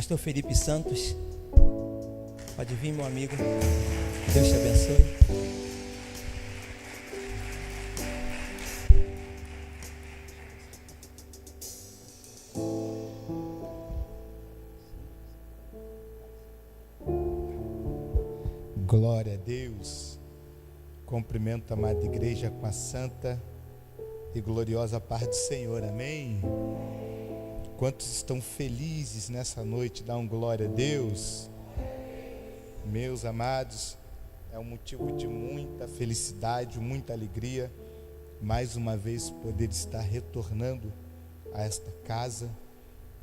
Pastor Felipe Santos, pode vir, meu amigo. Deus te abençoe. Glória a Deus. Cumprimento a amada igreja com a santa e gloriosa paz do Senhor, amém? Quantos estão felizes nessa noite? Dá um glória a Deus. Meus amados, é um motivo de muita felicidade, muita alegria, mais uma vez poder estar retornando a esta casa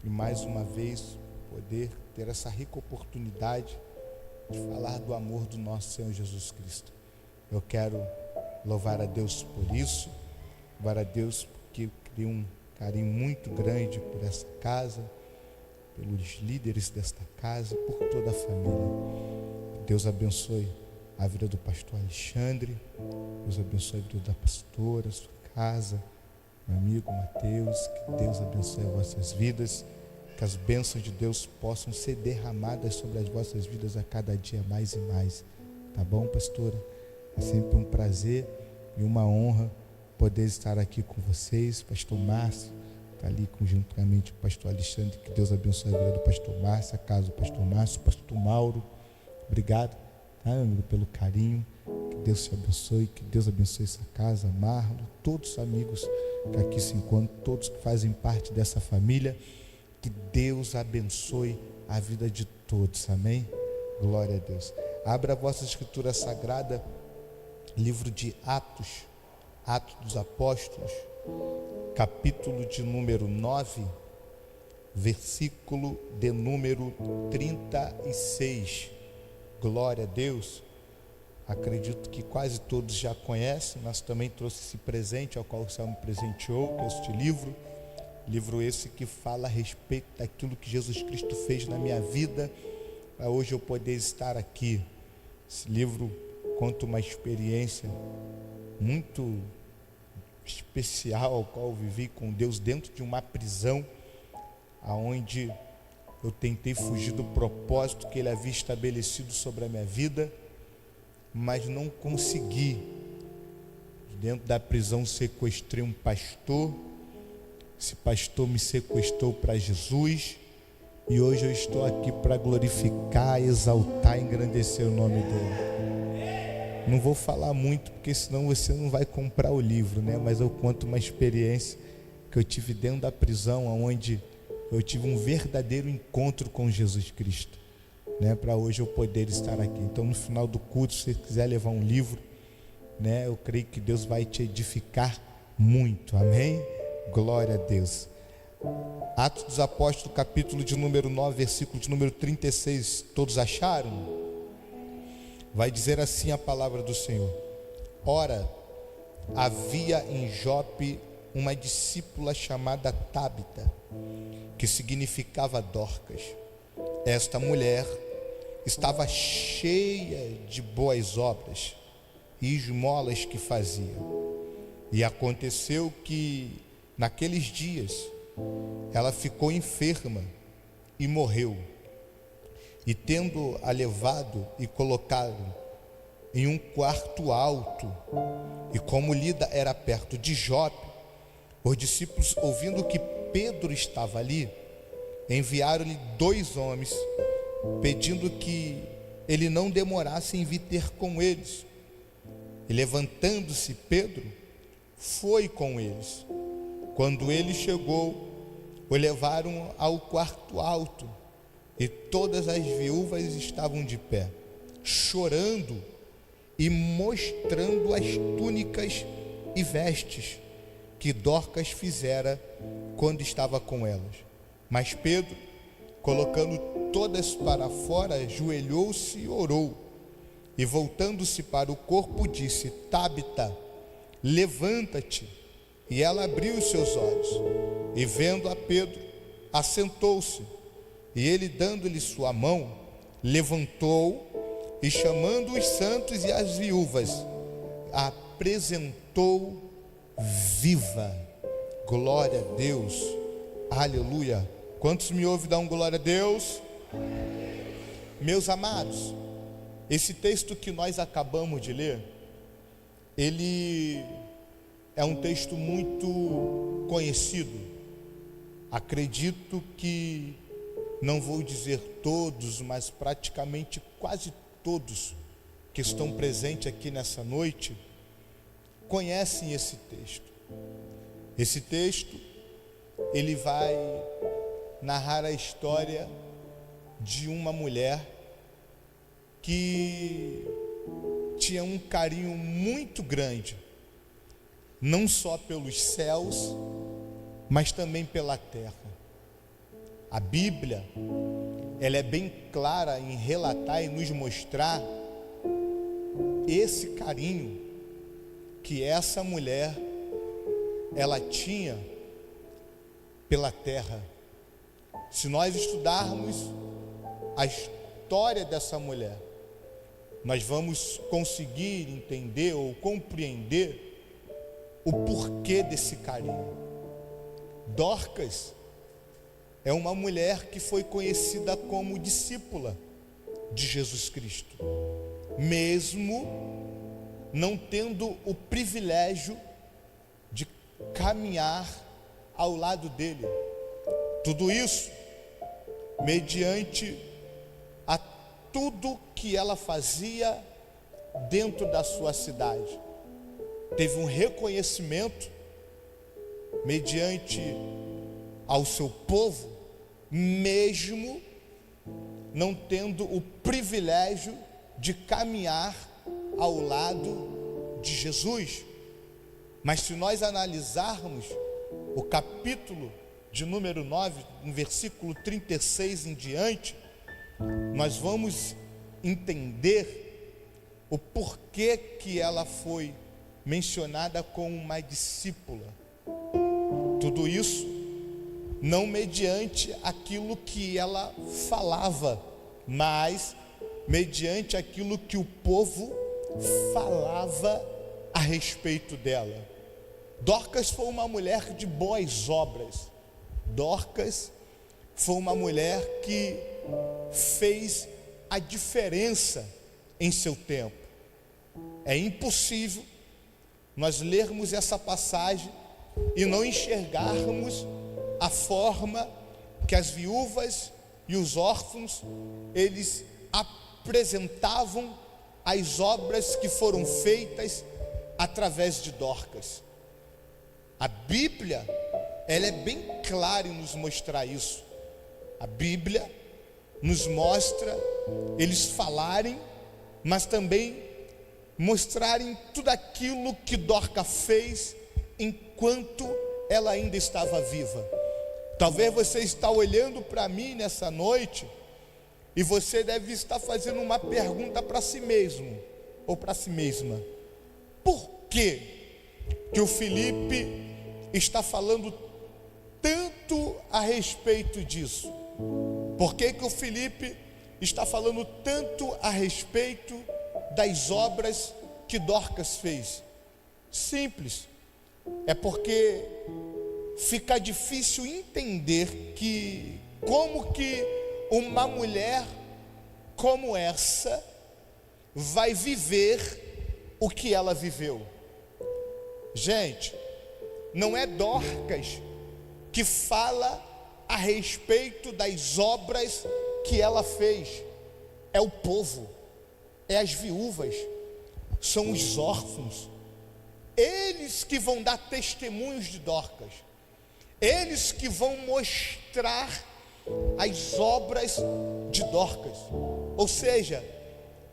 e mais uma vez poder ter essa rica oportunidade de falar do amor do nosso Senhor Jesus Cristo. Eu quero louvar a Deus por isso, louvar a Deus porque eu criei um carinho muito grande por essa casa, pelos líderes desta casa, por toda a família. Deus abençoe a vida do pastor Alexandre, Deus abençoe a vida da pastora, a sua casa, meu amigo Mateus, que Deus abençoe as vossas vidas, que as bênçãos de Deus possam ser derramadas sobre as vossas vidas a cada dia mais e mais, tá bom, pastora? É sempre um prazer e uma honra poder estar aqui com vocês. Pastor Márcio está ali conjuntamente com o pastor Alexandre, que Deus abençoe a vida do pastor Márcio, a casa do pastor Márcio, o pastor Mauro, obrigado, tá, meu amigo, pelo carinho, que Deus te abençoe, que Deus abençoe essa casa, Marlon, todos os amigos que aqui se encontram, todos que fazem parte dessa família, que Deus abençoe a vida de todos, amém? Glória a Deus. Abra a vossa escritura sagrada, livro de Atos dos Apóstolos, capítulo de número 9, versículo de número 36. Glória a Deus. Acredito que quase todos já conhecem, mas também trouxe esse presente ao qual o Senhor me presenteou, que é este livro esse que fala a respeito daquilo que Jesus Cristo fez na minha vida, para hoje eu poder estar aqui. Esse livro conta uma experiência muito especial, ao qual eu vivi com Deus dentro de uma prisão, aonde eu tentei fugir do propósito que Ele havia estabelecido sobre a minha vida, mas não consegui. Dentro da prisão sequestrei um pastor, esse pastor me sequestrou para Jesus, e hoje eu estou aqui para glorificar, exaltar e engrandecer o nome dele. Não vou falar muito, porque senão você não vai comprar o livro, né? Mas eu conto uma experiência que eu tive dentro da prisão, onde eu tive um verdadeiro encontro com Jesus Cristo, né? Para hoje eu poder estar aqui. Então, no final do culto, se você quiser levar um livro, né? Eu creio que Deus vai te edificar muito, amém? Glória a Deus. Atos dos Apóstolos, capítulo de número 9, versículo de número 36. Todos acharam? Vai dizer assim a palavra do Senhor: ora, havia em Jope uma discípula chamada Tábita, que significava Dorcas. Esta mulher estava cheia de boas obras e esmolas que fazia. E aconteceu que naqueles dias ela ficou enferma e morreu. E tendo-a levado e colocado em um quarto alto, e como Lida era perto de Jope, os discípulos, ouvindo que Pedro estava ali, enviaram-lhe 2 homens, pedindo que ele não demorasse em vir ter com eles. E levantando-se Pedro, foi com eles. Quando ele chegou, o levaram ao quarto alto, e todas as viúvas estavam de pé, chorando e mostrando as túnicas e vestes que Dorcas fizera quando estava com elas. Mas Pedro, colocando todas para fora, ajoelhou-se e orou. E voltando-se para o corpo, disse: Tábita, levanta-te. E ela abriu os seus olhos, e vendo a Pedro, assentou-se. E ele, dando-lhe sua mão, levantou, e chamando os santos e as viúvas, a apresentou viva. Glória a Deus, aleluia. Quantos me ouvem, dão glória a Deus? Meus amados, esse texto que nós acabamos de ler, ele é um texto muito conhecido. Acredito que, não vou dizer todos, mas praticamente quase todos que estão presentes aqui nessa noite conhecem esse texto. Esse texto, ele vai narrar a história de uma mulher que tinha um carinho muito grande, não só pelos céus, mas também pela terra. A Bíblia, ela é bem clara em relatar e nos mostrar esse carinho que essa mulher, ela tinha pela terra. Se nós estudarmos a história dessa mulher, nós vamos conseguir entender ou compreender o porquê desse carinho. Dorcas é uma mulher que foi conhecida como discípula de Jesus Cristo, mesmo não tendo o privilégio de caminhar ao lado dele. Tudo isso mediante a tudo que ela fazia dentro da sua cidade. Teve um reconhecimento mediante ao seu povo, mesmo não tendo o privilégio de caminhar ao lado de Jesus. Mas se nós analisarmos o capítulo de número 9, no versículo 36 em diante, nós vamos entender o porquê que ela foi mencionada como uma discípula. Tudo isso não mediante aquilo que ela falava, mas mediante aquilo que o povo falava a respeito dela. Dorcas foi uma mulher de boas obras. Dorcas foi uma mulher que fez a diferença em seu tempo. É impossível nós lermos essa passagem e não enxergarmos a forma que as viúvas e os órfãos, eles apresentavam as obras que foram feitas através de Dorcas. A Bíblia, ela é bem clara em nos mostrar isso. A Bíblia nos mostra eles falarem, mas também mostrarem tudo aquilo que Dorcas fez enquanto ela ainda estava viva. Talvez você está olhando para mim nessa noite e você deve estar fazendo uma pergunta para si mesmo ou para si mesma: por que o Felipe está falando tanto a respeito disso? Por que o Felipe está falando tanto a respeito das obras que Dorcas fez? Simples, é porque fica difícil entender que como que uma mulher como essa vai viver o que ela viveu. Gente, não é Dorcas que fala a respeito das obras que ela fez, é o povo, é as viúvas, são os órfãos, eles que vão dar testemunhos de Dorcas, eles que vão mostrar as obras de Dorcas. Ou seja,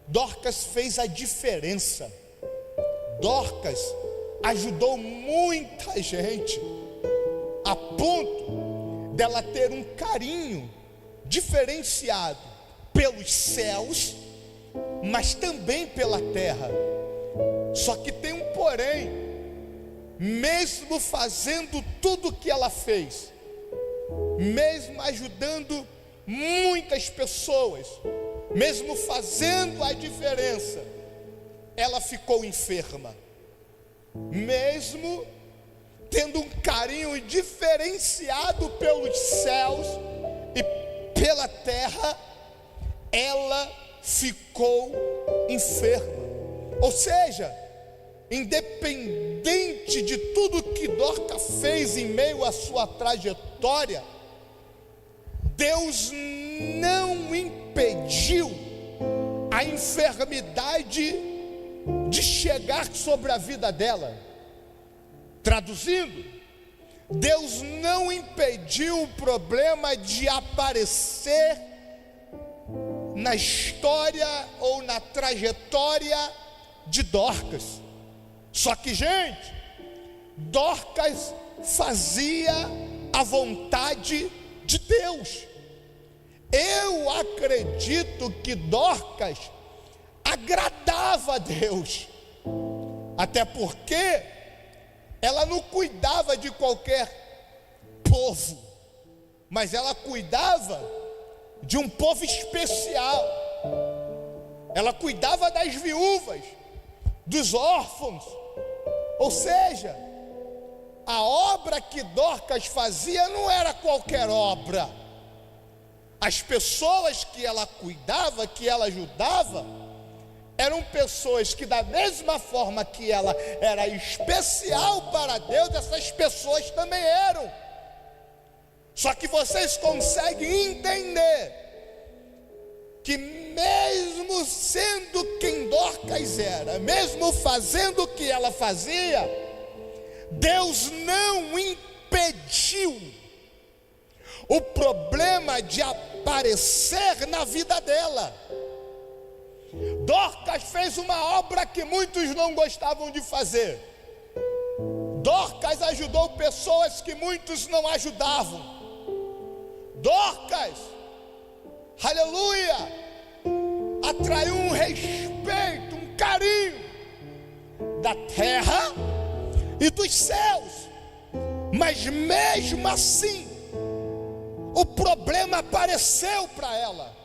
Dorcas fez a diferença. Dorcas ajudou muita gente, a ponto dela ter um carinho diferenciado pelos céus, mas também pela terra. Só que tem um porém. Mesmo fazendo tudo o que ela fez, mesmo ajudando muitas pessoas, mesmo fazendo a diferença, ela ficou enferma. Mesmo tendo um carinho diferenciado pelos céus e pela terra, ela ficou enferma. Ou seja, independente de tudo que Dorcas fez em meio à sua trajetória, Deus não impediu a enfermidade de chegar sobre a vida dela. Traduzindo, Deus não impediu o problema de aparecer na história ou na trajetória de Dorcas. Só que, gente, Dorcas fazia a vontade de Deus. Eu acredito que Dorcas agradava a Deus, até porque ela não cuidava de qualquer povo, mas ela cuidava de um povo especial. Ela cuidava das viúvas, dos órfãos. Ou seja, a obra que Dorcas fazia não era qualquer obra. As pessoas que ela cuidava, que ela ajudava, eram pessoas que, da mesma forma que ela era especial para Deus, essas pessoas também eram. Só que vocês conseguem entender que mesmo sendo quem Dorcas era, mesmo fazendo o que ela fazia, Deus não impediu o problema de aparecer na vida dela. Dorcas fez uma obra que muitos não gostavam de fazer. Dorcas ajudou pessoas que muitos não ajudavam. Dorcas, aleluia, atraiu um respeito, um carinho da terra e dos céus. Mas mesmo assim, o problema apareceu para ela.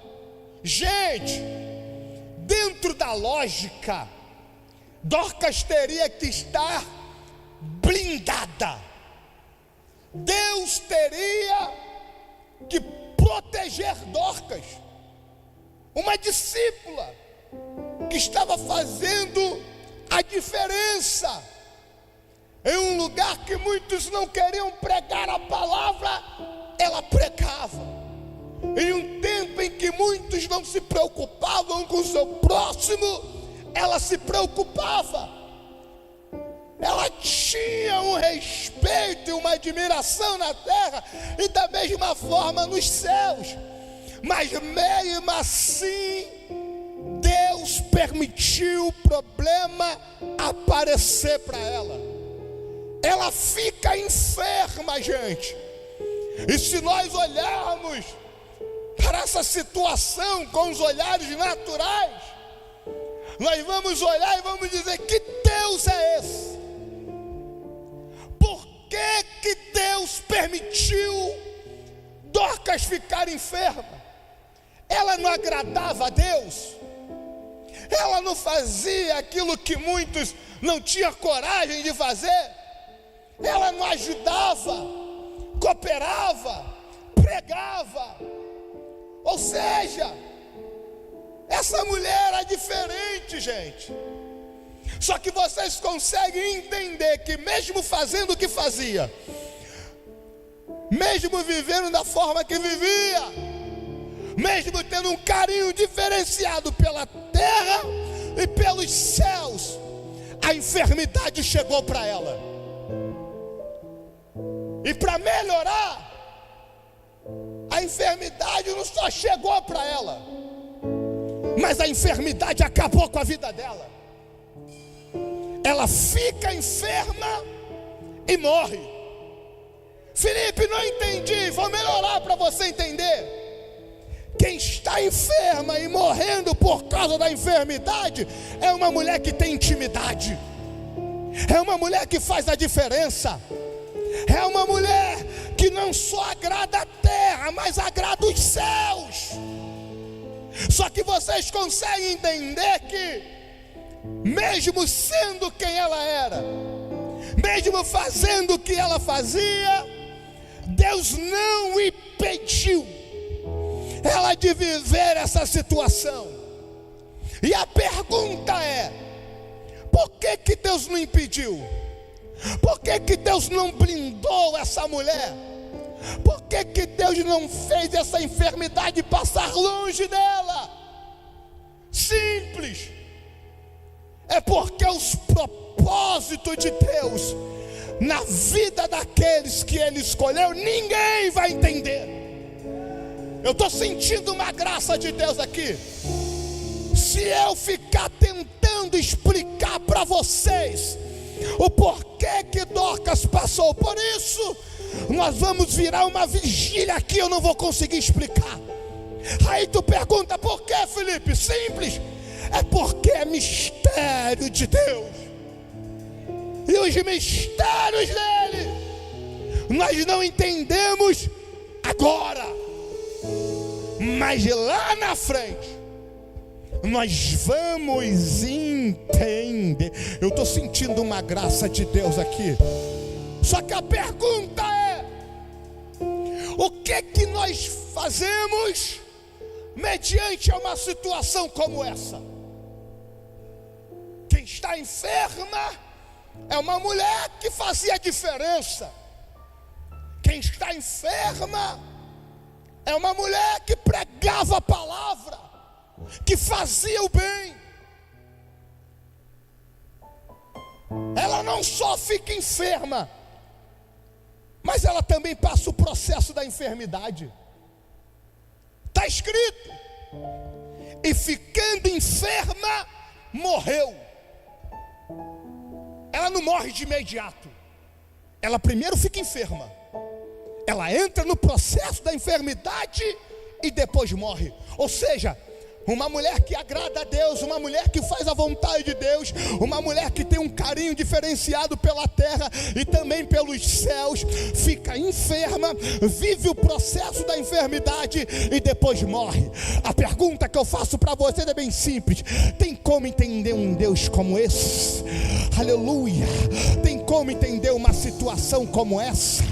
Gente, dentro da lógica, Dorcas teria que estar blindada. Deus teria que proteger Dorcas, uma discípula que estava fazendo a diferença em um lugar que muitos não queriam pregar a palavra, ela pregava. Em um tempo em que muitos não se preocupavam com o seu próximo, ela se preocupava. Ela tinha um respeito e uma admiração na terra e da mesma forma nos céus. Mas mesmo assim, Deus permitiu o problema aparecer para ela. Ela fica enferma, gente. E se nós olharmos para essa situação com os olhares naturais, nós vamos olhar e vamos dizer: que Deus é esse? Por que Deus permitiu Dorcas ficar enferma? Ela não agradava a Deus? Ela não fazia aquilo que muitos não tinham coragem de fazer? Ela não ajudava, cooperava, pregava? Ou seja, essa mulher era diferente, gente. Só que vocês conseguem entender que mesmo fazendo o que fazia, mesmo vivendo da forma que vivia, mesmo tendo um carinho diferenciado pela terra e pelos céus, a enfermidade chegou para ela. E para melhorar, a enfermidade não só chegou para ela, mas a enfermidade acabou com a vida dela. Ela fica enferma e morre. Felipe, não entendi. Vou melhorar para você entender. Quem está enferma e morrendo por causa da enfermidade é uma mulher que tem intimidade, é uma mulher que faz a diferença, é uma mulher que não só agrada a terra, mas agrada os céus. Só que vocês conseguem entender que, mesmo sendo quem ela era, mesmo fazendo o que ela fazia, Deus não impediu ela de viver essa situação. E a pergunta é: por que que Deus não impediu? Por que que Deus não blindou essa mulher? Por que que Deus não fez essa enfermidade passar longe dela? Simples. É porque os propósitos de Deus na vida daqueles que Ele escolheu, ninguém vai entender. Eu estou sentindo uma graça de Deus aqui. Se eu ficar tentando explicar para vocês o porquê que Dorcas passou por isso, nós vamos virar uma vigília aqui, eu não vou conseguir explicar. Aí tu pergunta: por que, Felipe? Simples. É porque é mistério de Deus. E os mistérios dele nós não entendemos agora, mas lá na frente nós vamos entender. Eu estou sentindo uma graça de Deus aqui. Só que a pergunta é: o que nós fazemos mediante uma situação como essa? Quem está enferma é uma mulher que fazia diferença. Quem está enferma é uma mulher que pregava a palavra, que fazia o bem. Ela não só fica enferma, mas ela também passa o processo da enfermidade. Está escrito: e ficando enferma, morreu. Ela não morre de imediato. Ela primeiro fica enferma. Ela entra no processo da enfermidade e depois morre. Ou seja, uma mulher que agrada a Deus, uma mulher que faz a vontade de Deus, uma mulher que tem um carinho diferenciado pela terra e também pelos céus, fica enferma, vive o processo da enfermidade e depois morre. A pergunta que eu faço para você é bem simples: tem como entender um Deus como esse? Aleluia! Tem como entender uma situação como essa?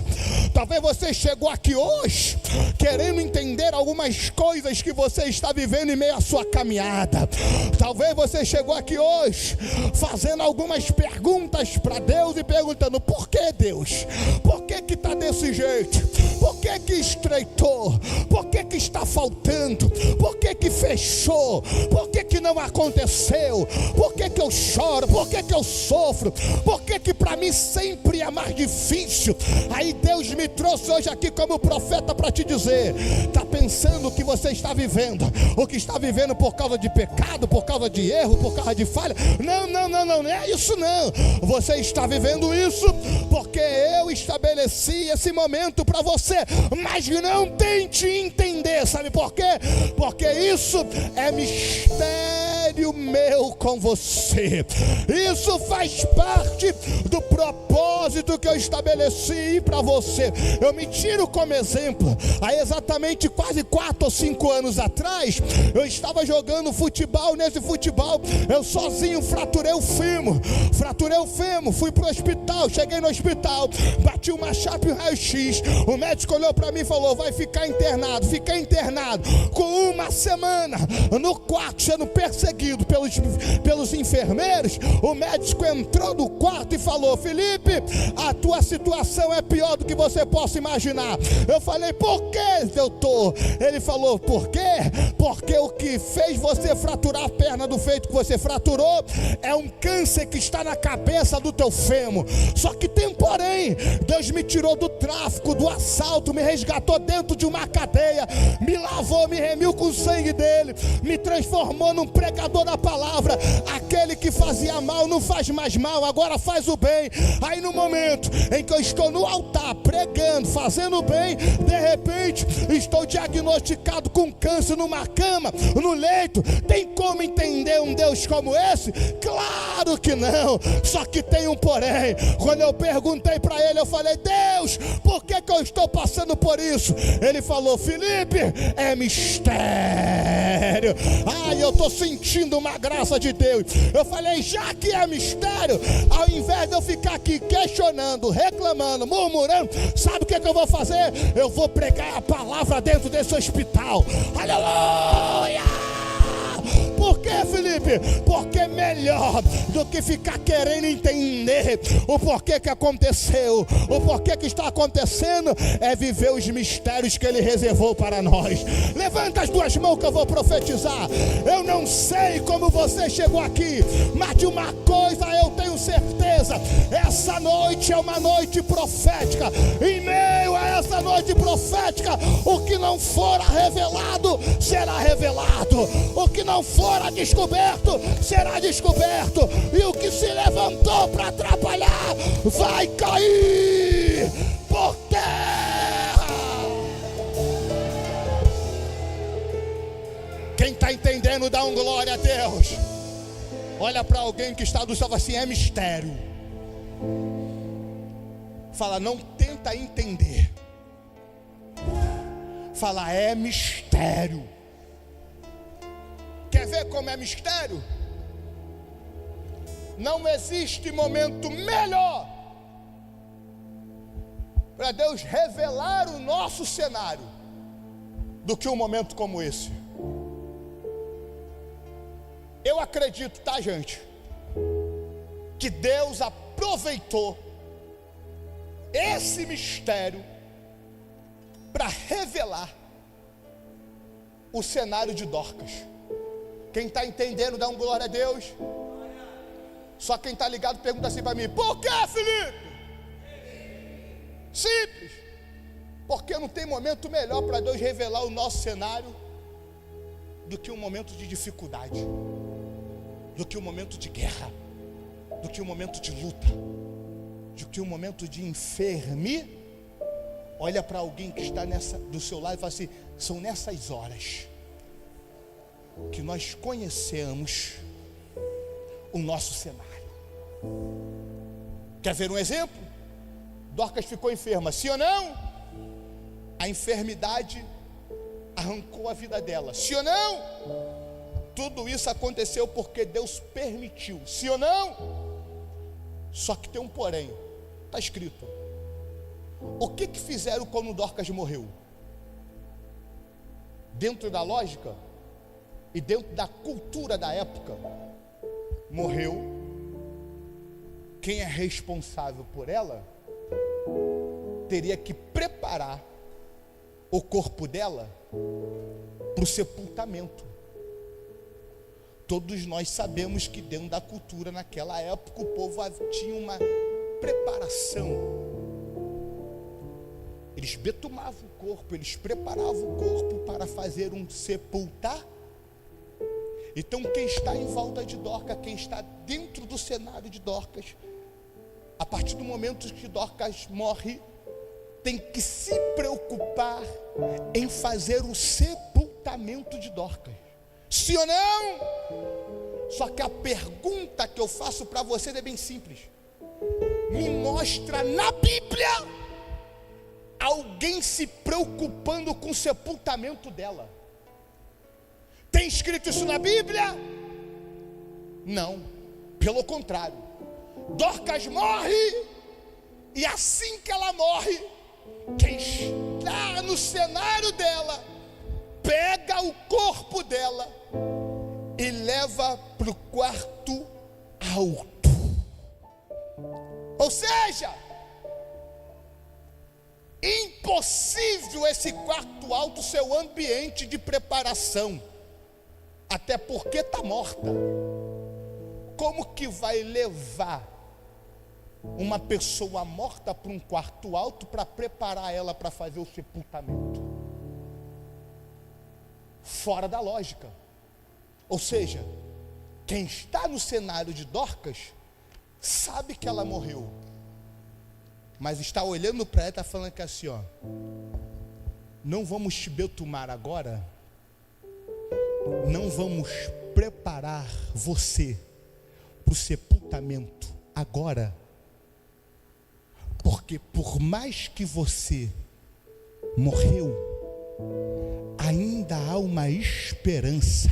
Talvez você chegou aqui hoje querendo entender algumas coisas que você está vivendo em meio à sua caminhada. Talvez você chegou aqui hoje fazendo algumas perguntas para Deus e perguntando: por que, Deus? Por que que está desse jeito? Por que que estreitou? Por que que está faltando? Por que que fechou? Por que que não aconteceu? Por que que eu choro? Por que que eu sofro? Por que que para mim sempre é mais difícil? Aí Deus me trouxe hoje aqui como profeta para te dizer: está pensando que você está vivendo, o que está vivendo por causa de pecado, por causa de erro, por causa de falha? Não é isso não. Você está vivendo isso porque eu estabeleci esse momento para você. Mas não tente entender, sabe por quê? Porque isso é mistério meu com você. Isso faz parte do propósito que eu estabeleci para você. Eu me tiro como exemplo. Há exatamente quase 4 ou 5 anos atrás, eu estava jogando futebol. Nesse futebol eu sozinho fraturei o fêmur, fui pro hospital. Cheguei no hospital, bati uma chapa e um raio-x. O médico olhou para mim e falou: vai ficar internado. Fiquei internado com 1 semana no quarto, sendo perseguido pelos enfermeiros. O médico entrou no quarto e falou: Felipe, a tua situação é pior do que você possa imaginar. Eu falei: por que, doutor? Ele falou: por quê? Porque o que fez você fraturar a perna do feito que você fraturou é um câncer que está na cabeça do teu fêmur. Só que tem porém. Deus me tirou do tráfico, do assalto, me resgatou dentro de uma cadeia, me lavou, me remiu com o sangue dele, me transformou num pregador da palavra. Aquele que fazia mal não faz mais mal, agora faz o bem. Aí no momento em que eu estou no altar pregando, fazendo o bem, de repente estou diagnosticado com câncer numa cama, no leito. Tem como entender um Deus como esse? Claro que não. Só que tem um porém. Quando eu perguntei para ele, eu falei: Deus, por que eu estou passando por isso? Ele falou: Felipe, é mistério. Ai, eu estou sentindo uma graça de Deus. Eu falei: já que é mistério, ao invés de eu ficar aqui questionando, reclamando, murmurando, sabe o que eu vou fazer? Eu vou pregar a palavra dentro desse hospital. Aleluia! Por que, Felipe? Porque melhor do que ficar querendo entender o porquê que aconteceu, o porquê que está acontecendo, é viver os mistérios que Ele reservou para nós. Levanta as duas mãos que eu vou profetizar. Eu não sei como você chegou aqui, mas de uma coisa eu tenho certeza: essa noite é uma noite profética. Em meio a essa noite profética, o que não for revelado será revelado, o que não for descoberto será descoberto, e o que se levantou para atrapalhar vai cair por terra. Quem está entendendo, dá um glória a Deus. Olha para alguém que está do céu assim: é mistério. Fala: não tenta entender. Fala: é mistério. Quer ver como é mistério? Não existe momento melhor para Deus revelar o nosso cenário do que um momento como esse. Eu acredito, tá, gente, que Deus aproveitou esse mistério para revelar o cenário de Dorcas. Quem está entendendo, dá um glória a Deus. Só quem está ligado pergunta assim para mim: por que, Felipe? Simples. Porque não tem momento melhor para Deus revelar o nosso cenário do que um momento de dificuldade, do que um momento de guerra, do que um momento de luta, do que um momento de enfermidade. Olha para alguém que está do seu lado e fala assim: são nessas horas que nós conhecemos o nosso cenário. Quer ver um exemplo? Dorcas ficou enferma, sim ou não? A enfermidade arrancou a vida dela, sim ou não? Tudo isso aconteceu porque Deus permitiu, sim ou não? Só que tem um porém, está escrito. O que fizeram quando Dorcas morreu? Dentro da lógica e dentro da cultura da época, morreu. Quem é responsável por ela teria que preparar o corpo dela para o sepultamento. Todos nós sabemos que dentro da cultura naquela época o povo tinha uma preparação. Eles betumavam o corpo, eles preparavam o corpo para fazer um sepultar. Então quem está em volta de Dorcas, quem está dentro do cenário de Dorcas, a partir do momento que Dorcas morre, tem que se preocupar em fazer o sepultamento de Dorcas. Sim ou não? Só que a pergunta que eu faço para vocês é bem simples. Me mostra na Bíblia alguém se preocupando com o sepultamento dela. Tem escrito isso na Bíblia? Não, pelo contrário. Dorcas morre, e assim que ela morre, quem está no cenário dela pega o corpo dela e leva para o quarto alto. Ou seja, impossível esse quarto alto ser o ambiente de preparação, até porque está morta. Como que vai levar uma pessoa morta para um quarto alto para preparar ela para fazer o sepultamento? Fora da lógica. Ou seja, quem está no cenário de Dorcas sabe que ela morreu, mas está olhando para ela e está falando que assim, ó, não vamos te betumar agora, não vamos preparar você para o sepultamento agora, porque por mais que você morreu, ainda há uma esperança.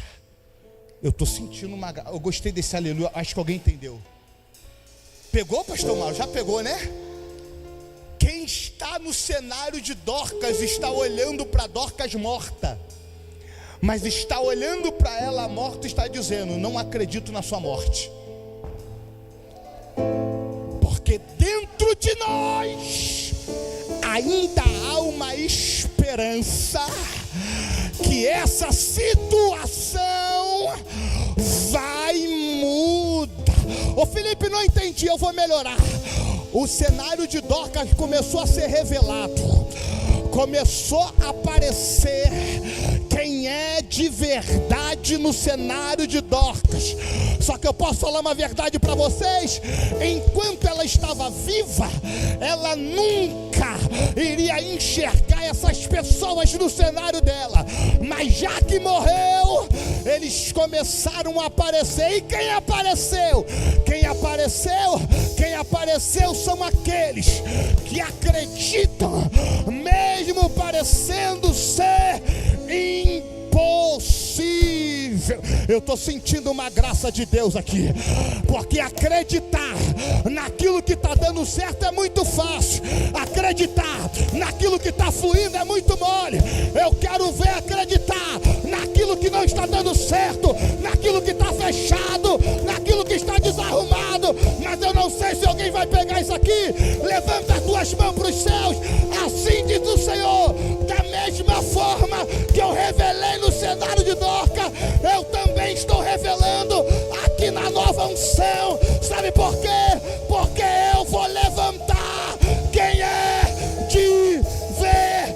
Eu estou sentindo eu gostei desse aleluia, acho que alguém entendeu. Pegou, pastor Mauro? Já pegou, né? Quem está no cenário de Dorcas está olhando para Dorcas morta, mas está olhando para ela morta e está dizendo: não acredito na sua morte. Porque dentro de nós ainda há uma esperança que essa situação vai mudar. Ô Felipe, não entendi, eu vou melhorar. O cenário de Dorcas começou a ser revelado, começou a aparecer quem é de verdade no cenário de Dorcas. Só que eu posso falar uma verdade para vocês: enquanto ela estava viva, ela nunca iria enxergar essas pessoas no cenário dela. Mas já que morreu, eles começaram a aparecer. E quem apareceu? Quem apareceu? Quem apareceu são aqueles que acreditam, mesmo parecendo ser impossível. Eu estou sentindo uma graça de Deus aqui, porque acreditar naquilo que está dando certo é muito fácil, acreditar naquilo que está fluindo é muito mole. Eu quero ver acreditar naquilo que não está dando certo, naquilo que está fechado, naquilo que está desarrumado. Mas eu não sei se alguém vai pegar isso aqui. Levanta as tuas mãos para os céus, assim diz o Senhor: da mesma forma que eu revelei no cenário de Dorcas, eu também estou revelando aqui na nova unção. Sabe por quê? Porque eu vou levantar quem é de verdade.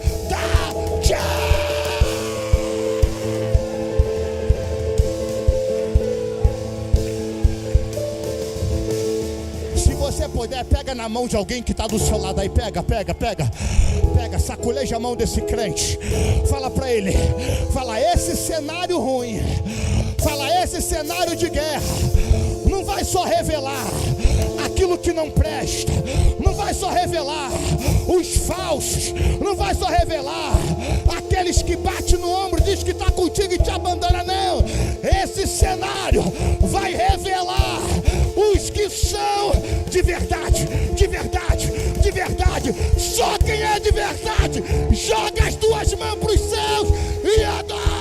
Se você puder, pega na mão de alguém que está do seu lado aí. Pega, saculeja a mão desse crente. Fala para ele, fala: esse cenário ruim, fala, esse cenário de guerra não vai só revelar aquilo que não presta, não vai só revelar os falsos, não vai só revelar aqueles que batem no ombro, diz que está contigo e te abandona. Não, esse cenário vai revelar os que são de verdade, de verdade, de verdade. Só quem é de verdade joga as tuas mãos para os céus e adora.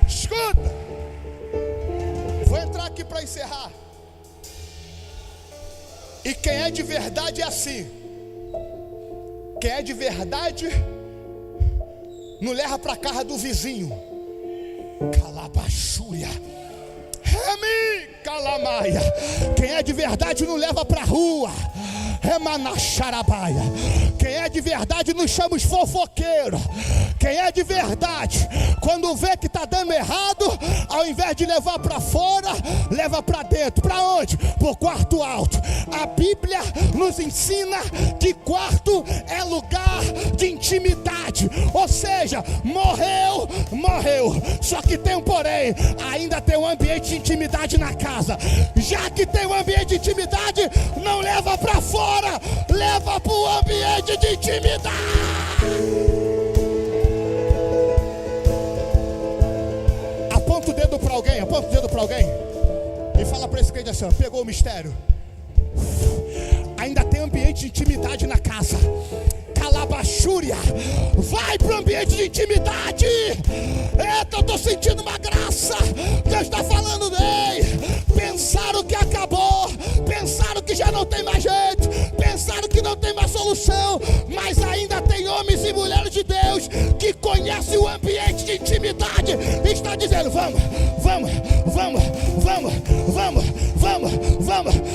Escuta, vou entrar aqui para encerrar. E quem é de verdade é assim. Quem é de verdade não leva para casa do vizinho. Calabachúria, Remi, Calamaia. Quem é de verdade não leva para a rua. Remanacharabaia. Quem é de verdade não chama os fofoqueiros. Quem é de verdade, quando vê que está dando errado, ao invés de levar para fora, leva para dentro. Para onde? Para o quarto alto. A Bíblia nos ensina que quarto é lugar de intimidade. Ou seja, morreu. Só que tem um porém, ainda tem um ambiente de intimidade na casa. Já que tem um ambiente de intimidade, não leva para fora, leva para o ambiente de intimidade. Aponta o dedo para alguém e fala para esse crente assim: pegou o mistério. Ainda tem ambiente de intimidade na casa. Calabachúria, vai para o ambiente de intimidade. Eita, eu estou sentindo uma graça. Deus está falando bem. Pensaram que acabou, pensaram que já não tem mais jeito, pensaram que não tem mais solução, mas ainda tem homens e mulheres de Deus que conhecem o ambiente de intimidade e está dizendo: vamos.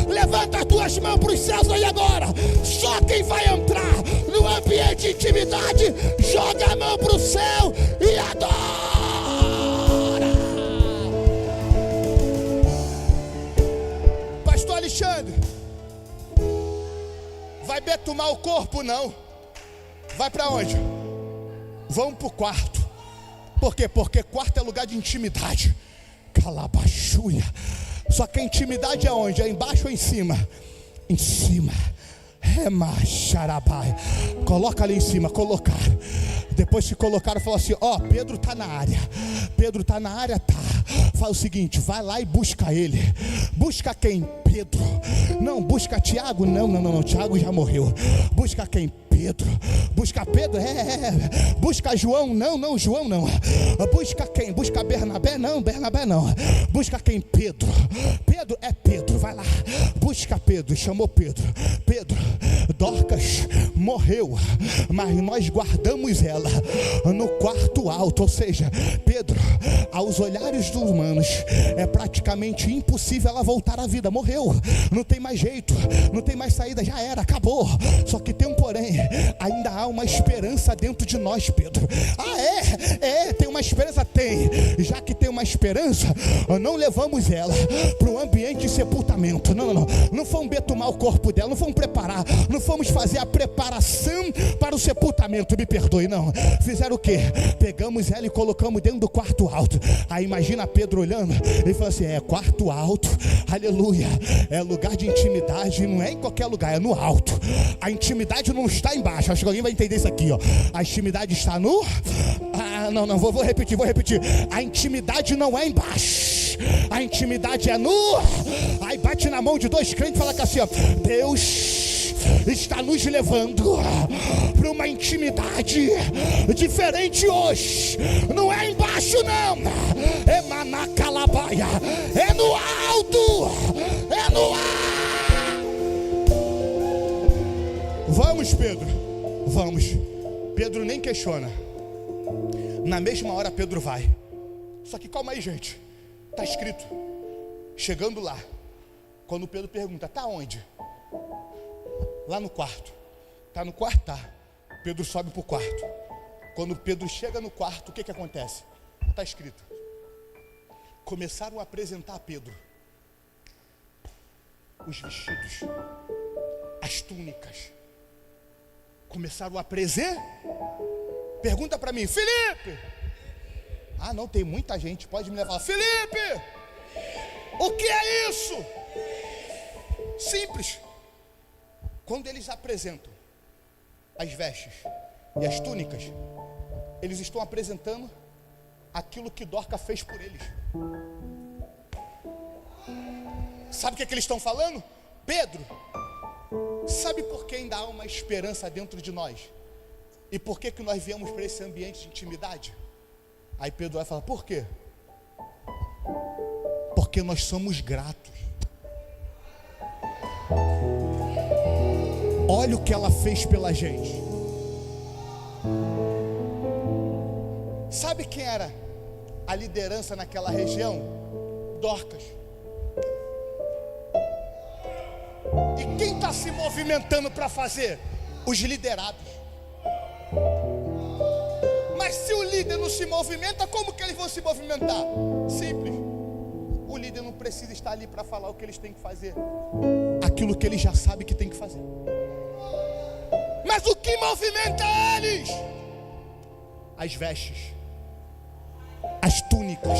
Levanta as tuas mãos para os céus aí agora. Só quem vai entrar no ambiente de intimidade joga a mão para o céu e adora. Alexandre, vai betumar o corpo? Não. Vai para onde? Vamos para o quarto. Por quê? Porque quarto é lugar de intimidade. Calabachulha. Só que a intimidade é onde? É embaixo ou em cima? Em cima. Remacharabai. Coloca ali em cima. Colocaram. Depois que colocaram, falou assim: ó, Pedro está na área. Pedro está na área, tá. Fala o seguinte: vai lá e busca ele. Busca quem? Pedro. Não, busca Tiago. Não, Tiago já morreu. Busca quem? Pedro. Busca Pedro? Busca João? Não, João não. Busca quem? Busca Bernabé? Não, Bernabé não. Busca quem? Pedro. Pedro é Pedro, vai lá. Busca Pedro. Chamou Pedro. Pedro, Dorcas morreu, mas nós guardamos ela no quarto alto. Ou seja, Pedro, aos olhares dos humanos, é praticamente impossível ela voltar à vida. Morreu, não tem mais jeito, não tem mais saída, já era, acabou. Só que tem um porém, ainda há uma esperança dentro de nós, Pedro. Tem uma esperança? Tem. Já que tem uma esperança, não levamos ela para o ambiente de sepultamento. Não fomos betumar o corpo dela, não fomos preparar, não fomos fazer a preparação para o sepultamento, me perdoe, não. Fizeram o quê? Pegamos ela e colocamos dentro do quarto alto. Aí imagina Pedro olhando e falou assim: quarto alto, aleluia, é lugar de intimidade, não é em qualquer lugar, é no alto. A intimidade não está embaixo. Acho que alguém vai entender isso aqui, ó. A intimidade está no... vou repetir. A intimidade não é embaixo, a intimidade é no... Aí bate na mão de dois crentes e fala assim, ó: Deus está nos levando para uma intimidade diferente hoje. Não é embaixo, não. É manacalabaia. É no alto. É no ar. Vamos, Pedro. Vamos. Pedro nem questiona. Na mesma hora Pedro vai. Só que calma aí, gente. Está escrito. Chegando lá, quando Pedro pergunta: tá onde? Lá no quarto. Tá no quarto? Tá. Pedro sobe para o quarto. Quando Pedro chega no quarto, o que acontece? Está escrito. Começaram a apresentar a Pedro os vestidos, as túnicas. Começaram a apresentar. Pergunta para mim: Felipe! Não, tem muita gente, pode me levar. Felipe! O que é isso? Simples. Quando eles apresentam as vestes e as túnicas, eles estão apresentando aquilo que Dorcas fez por eles. Sabe o que eles estão falando? Pedro, sabe por que ainda há uma esperança dentro de nós? E por que nós viemos para esse ambiente de intimidade? Aí Pedro vai falar: por quê? Porque nós somos gratos. Olha o que ela fez pela gente. Sabe quem era a liderança naquela região? Dorcas. E quem está se movimentando para fazer? Os liderados. Mas se o líder não se movimenta, como que eles vão se movimentar? Simples. O líder não precisa estar ali para falar o que eles têm que fazer. Aquilo que ele já sabe que tem que fazer. Mas o que movimenta eles? As vestes, as túnicas.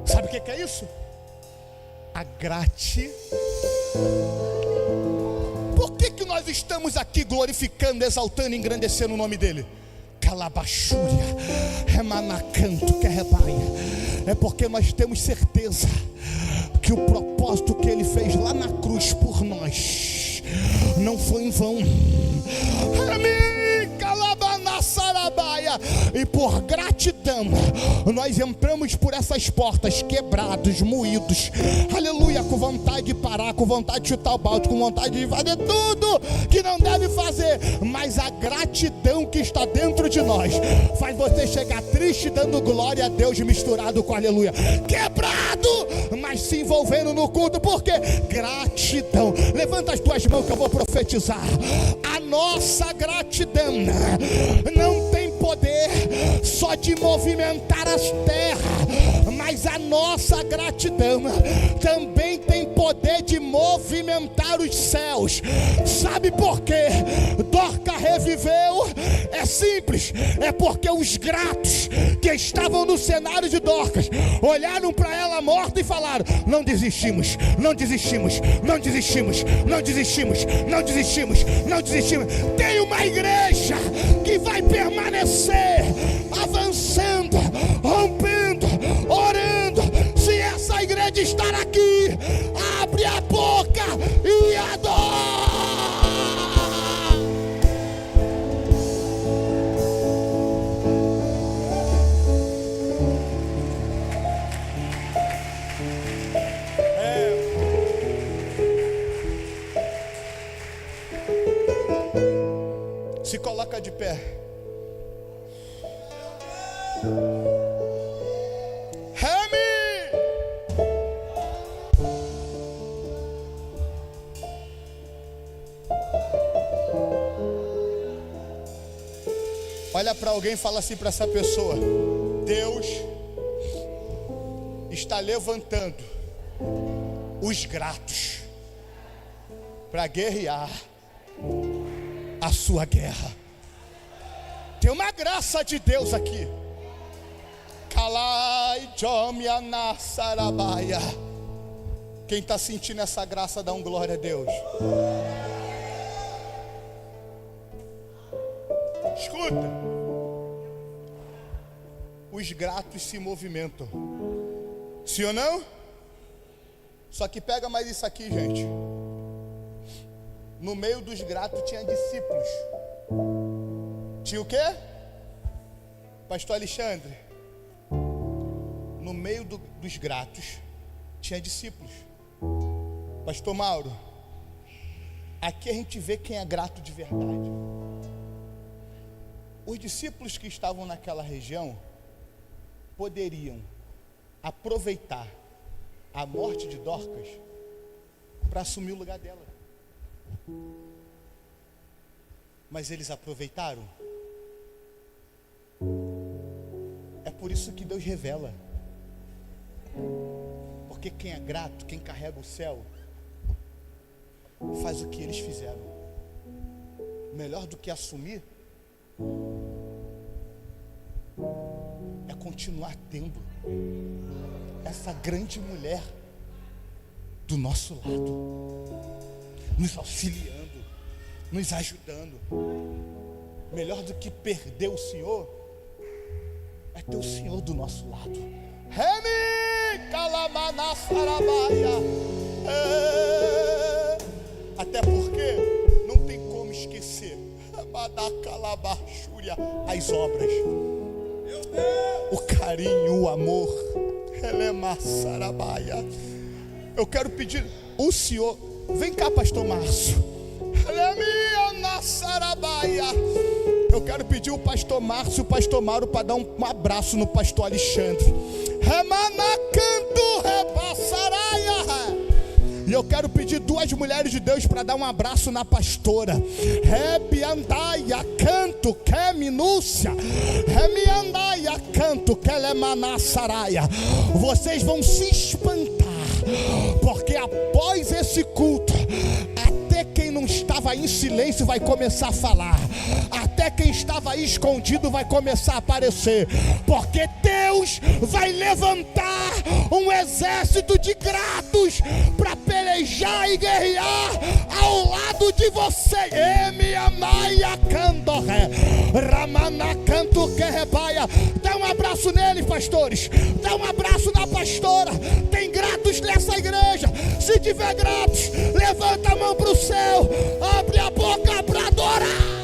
Sabe o que é isso? A gratidão. Por que nós estamos aqui glorificando, exaltando e engrandecendo o nome dele? Calabachúria, remanacanto, que é porque nós temos certeza que o propósito que ele fez lá na cruz por nós não foi em vão. E por gratidão nós entramos por essas portas quebrados, moídos, aleluia, com vontade de parar, com vontade de chutar o balde, com vontade de fazer tudo que não deve fazer. Mas a gratidão que está dentro de nós faz você chegar triste dando glória a Deus misturado com aleluia, quebrado, mas se envolvendo no culto. Porque gratidão. Levanta as tuas mãos que eu vou profetizar. A nossa gratidão não tem poder só de movimentar as terras, mas a nossa gratidão também tem poder de movimentar movimentar os céus. Sabe por quê? Dorca reviveu. É simples, é porque os gratos que estavam no cenário de Dorcas olharam para ela morta e falaram: não desistimos, não desistimos, não desistimos, não desistimos, não desistimos, não desistimos. Tem uma igreja que vai permanecer avançando, rompendo, orando. Se essa igreja estar aqui, abre a boca e adora. Se coloca de pé. Remi! Olha para alguém e fala assim para essa pessoa: Deus está levantando os gratos para guerrear a sua guerra. Tem uma graça de Deus aqui. Kalai Jomiana Sarabaia. Quem está sentindo essa graça, dá um glória a Deus. Escuta. Os gratos se movimentam. Sim ou não? Só que pega mais isso aqui, gente. No meio dos gratos tinha discípulos. Tinha o quê? Pastor Alexandre. No meio dos gratos tinha discípulos. Pastor Mauro. Aqui a gente vê quem é grato de verdade. Os discípulos que estavam naquela região poderiam aproveitar a morte de Dorcas para assumir o lugar dela. Mas eles aproveitaram. É por isso que Deus revela. Porque quem é grato, quem carrega o céu, faz o que eles fizeram. Melhor do que assumir é continuar tendo essa grande mulher do nosso lado, nos auxiliando, nos ajudando. Melhor do que perder o Senhor é ter o Senhor do nosso lado. Remi Kalamana Sarabaia. Até porque não tem como esquecer as obras, o carinho, o amor. Eu quero pedir o Senhor, vem cá, pastor Márcio. Eu quero pedir o pastor Márcio e o pastor Mauro para dar um abraço no pastor Alexandre. E eu quero pedir duas mulheres de Deus para dar um abraço na pastora. Rebiandaia canto que minúcia. Remiandaia canto que lemanassaraia. Vocês vão se espantar, porque após esse culto, até quem não estava em silêncio vai começar a falar. Até quem estava aí escondido vai começar a aparecer. Porque Deus vai levantar um exército de gratos para pelejar e guerrear ao lado de você. Dá um abraço nele, pastores. Dá um abraço na pastora. Tem gratos nessa igreja. Se tiver gratos, levanta a mão para o céu. Abre a boca para adorar.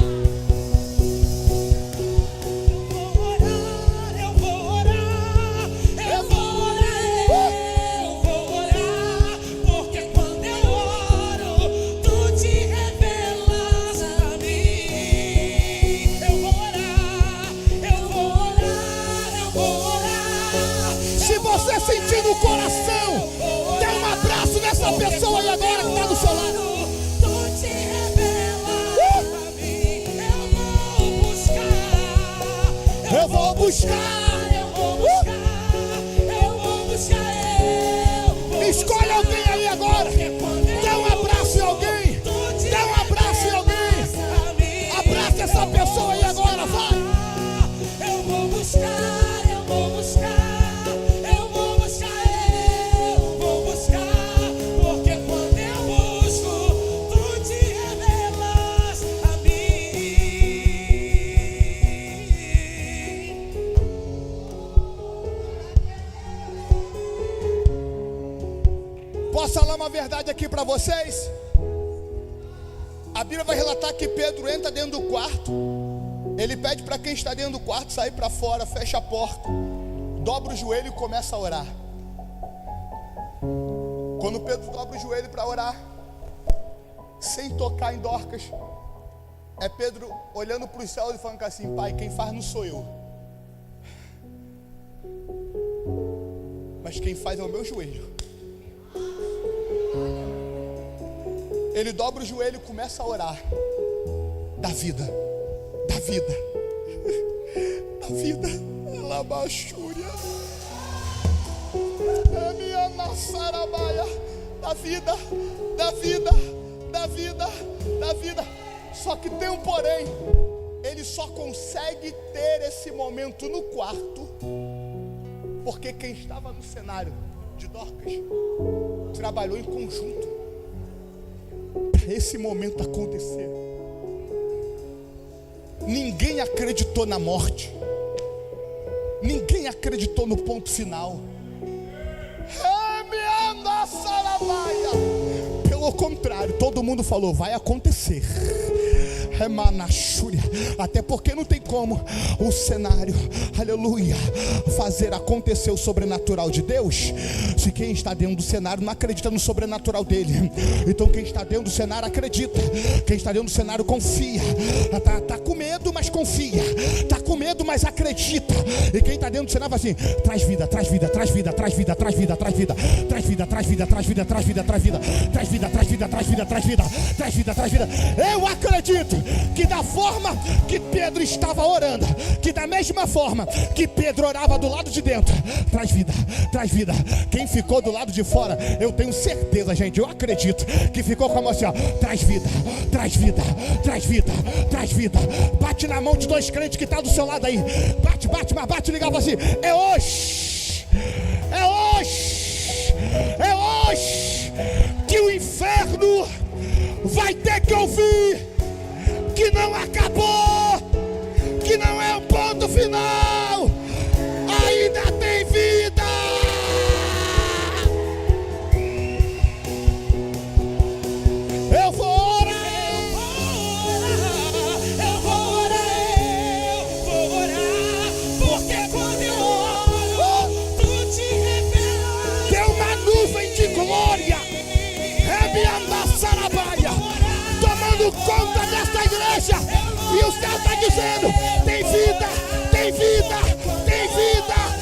Sentir no coração, dê um abraço nessa pessoa aí agora que está do seu lado. Tu te revelas pra mim. Eu vou buscar. Escolhe alguém aí agora, dê um abraço verdade aqui para vocês? A Bíblia vai relatar que Pedro entra dentro do quarto. Ele pede para quem está dentro do quarto sair para fora, fecha a porta, dobra o joelho e começa a orar. Quando Pedro dobra o joelho para orar, sem tocar em Dorcas, é Pedro olhando para os céus e falando assim: Pai, quem faz não sou eu, mas quem faz é o meu joelho. Ele dobra o joelho e começa a orar. Da vida, da vida, da vida. Labachúria, é minha maçarabaia. Da vida, da vida, da vida, da vida. Só que tem um porém. Ele só consegue ter esse momento no quarto porque quem estava no cenário de Dorcas trabalhou em conjunto para esse momento acontecer. Ninguém acreditou na morte, ninguém acreditou no ponto final. Pelo contrário, todo mundo falou: vai acontecer. Até porque não tem como o cenário, aleluia, fazer acontecer o sobrenatural de Deus se quem está dentro do cenário não acredita no sobrenatural dele. Então quem está dentro do cenário acredita, quem está dentro do cenário confia. Tá com medo, mas confia. Tá com medo, mas acredita. E quem está dentro do cenário vai assim: traz vida, traz vida, traz vida, traz vida, traz vida, traz vida, traz vida, traz vida, traz vida, traz vida, traz vida, traz vida, traz vida, traz vida, traz vida, traz vida, traz vida. Eu acredito que da forma que Pedro estava orando, que da mesma forma que Pedro orava do lado de dentro, traz vida, traz vida. Quem ficou do lado de fora, eu tenho certeza, gente, eu acredito que ficou como assim, ó: traz vida, traz vida, traz vida, traz vida. Bate na mão de dois crentes que tá do seu lado aí. Bate, bate, mas bate, ligava assim: é hoje, é hoje, é hoje que o inferno vai ter que ouvir que não acabou, que não é o ponto final, ainda tem vida. Eu vou orar, eu vou orar, porque quando eu oro, tu te revela. Tem uma nuvem de glória, tomando conta desta igreja, e o céu está dizendo: tem vida, tem vida, tem vida.